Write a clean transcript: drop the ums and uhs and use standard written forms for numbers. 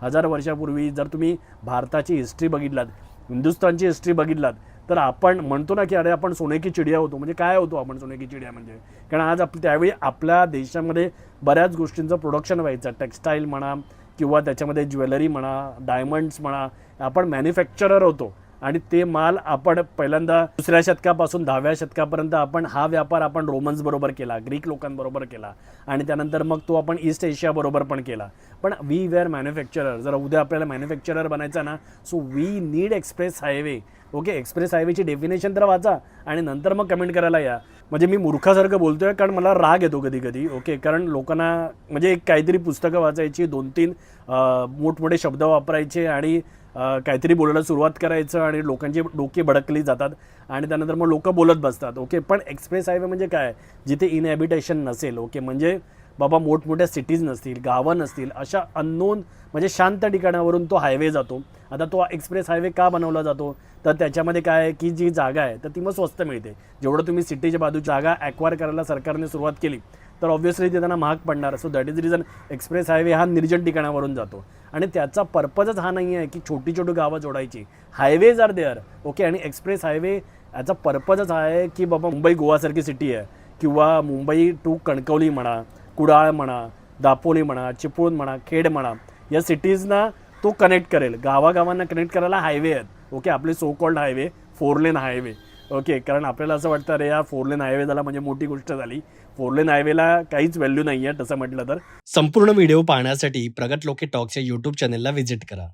1000 वर्षापूर्वी जर तुम्ही भारताची हिस्ट्री बघितलात, हिंदुस्थानची हिस्ट्री बघितलात, तर आपण म्हणतो ना की अरे आपण सोने की चिडिया होतो. म्हणजे काय होतो आपण सोने की चिडिया म्हणजे? कारण आज त्यावेळी आपल्या देशामध्ये बऱ्याच गोष्टींचं प्रोडक्शन व्हायचं. टेक्स्टाईल म्हणा किंवा त्याच्यामध्ये ज्वेलरी म्हणा, डायमंड्स म्हणा, आपण मॅन्युफॅक्चरर होतो. आणि ते माल आपण पहिल्यांदा 2ऱ्या शतकापासून 10व्या शतकापर्यंत आपण हा व्यापार आपण रोमन्स बरोबर केला, ग्रीक लोकांबरोबर केला आणि त्यानंतर मग तो आपण ईस्ट एशिया बरोबर पण केला. पण वी वेअर मॅन्युफॅक्चरर. जर उद्या आपल्याला मॅन्युफॅक्चरर बनायचं ना, so we need express highway. Okay, express हायवेची डेफिनेशन तर वाचा आणि नंतर मग कमेंट करायला या. म्हणजे मी मूर्खासारखं बोलतोय कारण मला राग येतो कधी कधी. ओके, कारण लोकांना म्हणजे एक काहीतरी पुस्तकं वाचायची, 2-3 मोठमोठे शब्द वापरायचे आणि काहीतरी बोलायला सुरुवात करायचं आणि लोकांची डोके भडकली जातात आणि त्यानंतर मग लोक बोलत बसतात. ओके, पण एक्सप्रेस हायवे म्हणजे काय? जिथे इनहॅबिटेशन नसेल. ओके, म्हणजे बाबा मोठमोठ्या सिटीज नसतील, गावं नसतील, अशा अननोन म्हणजे शांत ठिकाणावरून तो हायवे जातो. आता तो एक्सप्रेस हायवे का बनवला जातो? तर त्याच्यामध्ये काय आहे की जी जागा आहे तर ती मग स्वस्त मिळते. जेवढं तुम्ही सिटीच्या बाजू जागा ॲक्वायर करायला सरकारने सुरुवात केली तर ऑब्व्हियसली ते त्यांना महाग पडणार. So that is reason express highway हा निर्जन ठिकाणावरून जातो आणि त्याचा पर्पजच हा नाही आहे की छोटी छोटी गावं जोडायची. Highways are there. ओके, आणि एक्सप्रेस हायवे याचा पर्पजच हा आहे की बाबा मुंबई गोवासारखी सिटी आहे किंवा मुंबई टू कणकवली म्हणा, कुडाळ म्हणा, दापोली म्हणा, चिपळूण म्हणा, खेड म्हणा, या सिटीजना तो कनेक्ट करेल. गावागावांना कनेक्ट करायला हायवे आहेत. ओके, आपले सो कॉल्ड हायवे, 4 लेन हायवे. ओके, कारण आपल्याला असं वाटतं अरे या 4 लेन हायवे झाला म्हणजे मोठी गोष्ट झाली. 4 लेन हायवेला काहीच व्हॅल्यू नाही आहे तसं म्हटलं तर. संपूर्ण व्हिडिओ पाहण्यासाठी प्रगत लोके टॉक्सच्या यूट्यूब चॅनेलला व्हिजिट करा.